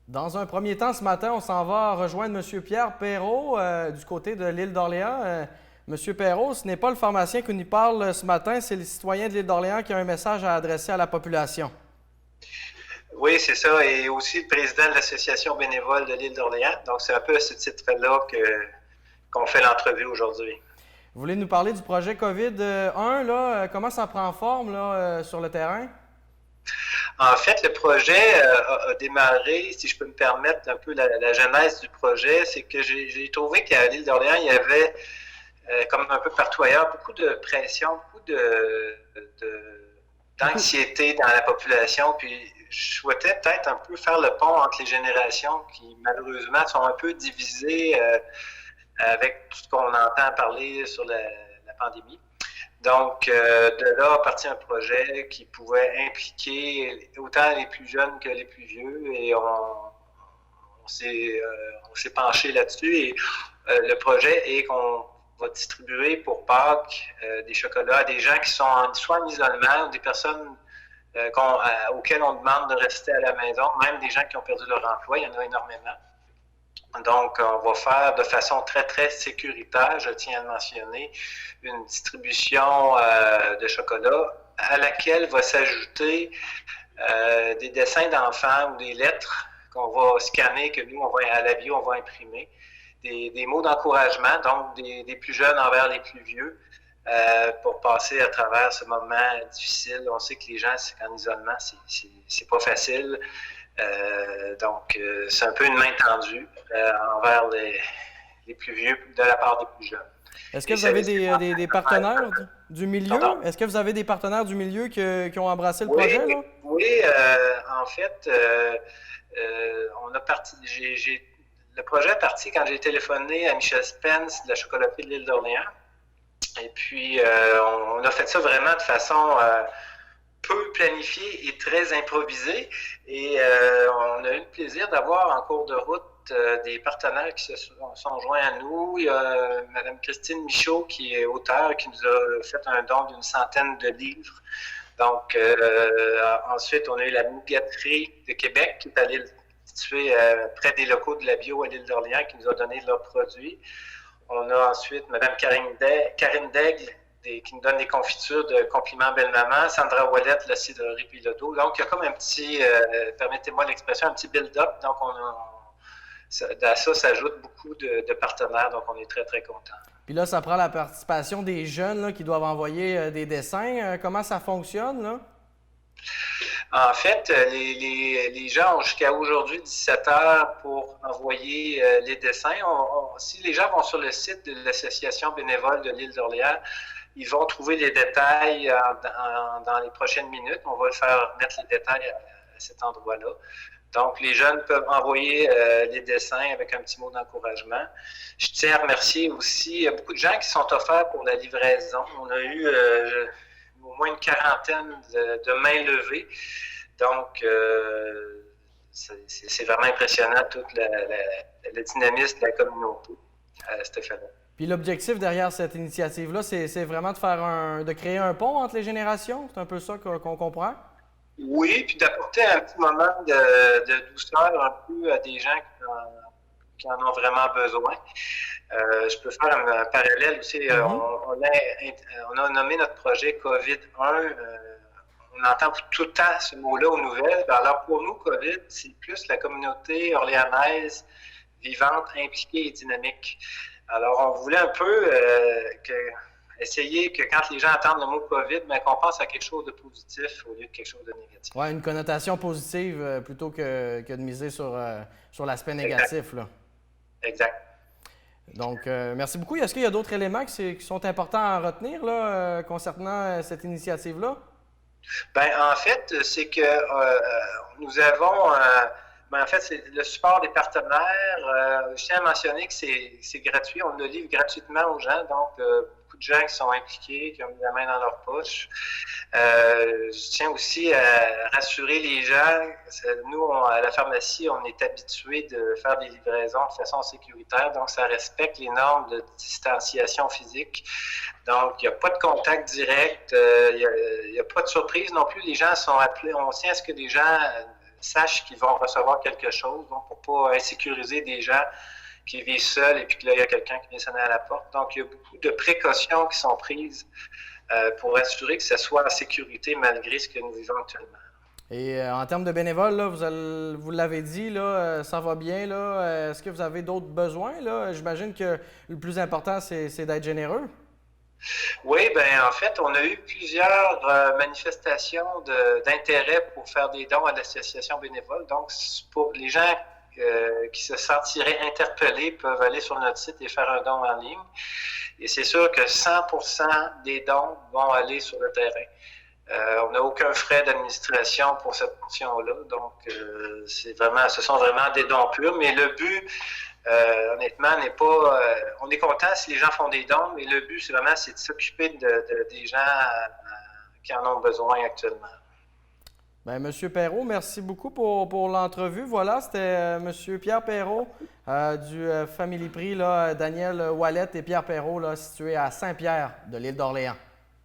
Dans un premier temps, ce matin, on s'en va rejoindre M. Pierre Perrault du côté de l'île d'Orléans. M. Perrault, ce n'est pas le pharmacien qui nous parle ce matin, c'est le citoyen de l'île d'Orléans qui a un message à adresser à la population. Oui, c'est ça, et aussi le président de l'Association bénévole de l'île d'Orléans. Donc, c'est un peu à ce titre-là qu'on fait l'entrevue aujourd'hui. Vous voulez nous parler du projet COVID-1, là? Comment ça prend forme là, sur le terrain? En fait, le projet a démarré, si je peux me permettre un peu la genèse du projet, c'est que j'ai trouvé qu'à l'île d'Orléans, il y avait, comme un peu partout ailleurs, beaucoup de pression, beaucoup d'anxiété dans la population. Puis je souhaitais peut-être un peu faire le pont entre les générations qui, malheureusement, sont un peu divisées avec tout ce qu'on entend parler sur la pandémie. Donc, de là a parti un projet qui pouvait impliquer autant les plus jeunes que les plus vieux et on s'est penché là-dessus et le projet est qu'on va distribuer pour Pâques des chocolats à des gens qui sont soit en isolement ou des personnes auxquelles on demande de rester à la maison, même des gens qui ont perdu leur emploi, il y en a énormément. Donc, on va faire de façon très, très sécuritaire, je tiens à le mentionner, une distribution de chocolat à laquelle va s'ajouter des dessins d'enfants ou des lettres qu'on va scanner, que nous, à la bio, on va imprimer. Des mots d'encouragement, donc des plus jeunes envers les plus vieux, pour passer à travers ce moment difficile. On sait que les gens, en isolement, c'est pas facile. Donc, c'est un peu une main tendue envers les plus vieux de la part des plus jeunes. Est-ce que vous avez des partenaires du milieu? Pardon? Est-ce que vous avez des partenaires du milieu qui ont embrassé le Oui, projet, là? oui, en fait, on a parti. Le projet est parti quand j'ai téléphoné à Michel Spence de la chocolaterie de l'île d'Orléans. Et puis, on a fait ça vraiment de façon peu planifiée et très improvisée. Et on a eu le plaisir d'avoir en cours de route des partenaires qui se sont joints à nous. Il y a Mme Christine Michaud, qui est auteure, qui nous a fait un don d'une centaine de livres. Donc, ensuite, on a eu la Mougaterie de Québec, qui est à l'île, située près des locaux de la bio à l'île d'Orléans, qui nous a donné leurs produits. On a ensuite Mme Karine Daigle, qui nous donne des confitures de Compliment Belle-Maman, Sandra Ouellette, la cidrerie Piloto. Donc, il y a comme un petit, permettez-moi l'expression, un petit build-up. Donc, à ça s'ajoute beaucoup de partenaires, donc on est très, très contents. Puis là, ça prend la participation des jeunes là, qui doivent envoyer des dessins. Comment ça fonctionne, là? En fait, les gens ont jusqu'à aujourd'hui 17 heures pour envoyer les dessins. Si les gens vont sur le site de l'Association bénévole de l'île d'Orléans, ils vont trouver les détails dans les prochaines minutes. On va faire mettre les détails à cet endroit-là. Donc, les jeunes peuvent envoyer les dessins avec un petit mot d'encouragement. Je tiens à remercier aussi beaucoup de gens qui sont offerts pour la livraison. On a eu au moins une quarantaine de mains levées. Donc, c'est vraiment impressionnant tout le dynamisme de la communauté à cet effet-là. Puis l'objectif derrière cette initiative-là, c'est vraiment de créer un pont entre les générations? C'est un peu ça qu'on comprend? Oui, puis d'apporter un petit moment de douceur un peu à des gens qui en ont vraiment besoin. Je peux faire un parallèle aussi. On a nommé notre projet COVID-1. On entend tout le temps ce mot-là aux nouvelles. Alors pour nous, COVID, c'est plus la communauté orléanaise vivante, impliquée et dynamique. Alors on voulait un peu essayer que quand les gens entendent le mot COVID, ben, qu'on pense à quelque chose de positif au lieu de quelque chose de négatif. Oui, une connotation positive plutôt que de miser sur l'aspect négatif. Là. Exact. Donc, merci beaucoup. Est-ce qu'il y a d'autres éléments qui sont importants à retenir là, concernant cette initiative-là? Ben, en fait, c'est que nous avons, en fait, c'est le support des partenaires. Je tiens à mentionner que c'est gratuit. On le livre gratuitement aux gens. Donc, beaucoup de gens qui sont impliqués, qui ont mis la main dans leur poche. Je tiens aussi à rassurer les gens. Nous, à la pharmacie, on est habitués de faire des livraisons de façon sécuritaire. Donc, ça respecte les normes de distanciation physique. Donc, il n'y a pas de contact direct. Il n'y a pas de surprise non plus. Les gens sont appelés. On tient à ce que les gens sachent qu'ils vont recevoir quelque chose, donc pour pas insécuriser des gens qui vivent seuls et puis que là, il y a quelqu'un qui vient sonner à la porte. Donc, il y a beaucoup de précautions qui sont prises pour assurer que ça soit en sécurité malgré ce que nous vivons actuellement. Et en termes de bénévoles, là, vous l'avez dit, là, ça va bien. Là. Est-ce que vous avez d'autres besoins? Là? J'imagine que le plus important, c'est d'être généreux. Oui, ben en fait, on a eu plusieurs manifestations d'intérêt pour faire des dons à l'association bénévole. Donc, pour les gens qui se sentiraient interpellés peuvent aller sur notre site et faire un don en ligne. Et c'est sûr que 100% des dons vont aller sur le terrain. On n'a aucun frais d'administration pour cette portion-là. Donc, ce sont vraiment des dons purs. Mais le but, honnêtement, n'est pas. On est content si les gens font des dons, mais le but, c'est de s'occuper des gens qui en ont besoin actuellement. Bien, Monsieur Perrault, merci beaucoup pour l'entrevue. Voilà, c'était Monsieur Pierre Perrault du Family Prix, là, Daniel Ouellette et Pierre Perrault, là, situé à Saint-Pierre de l'île d'Orléans.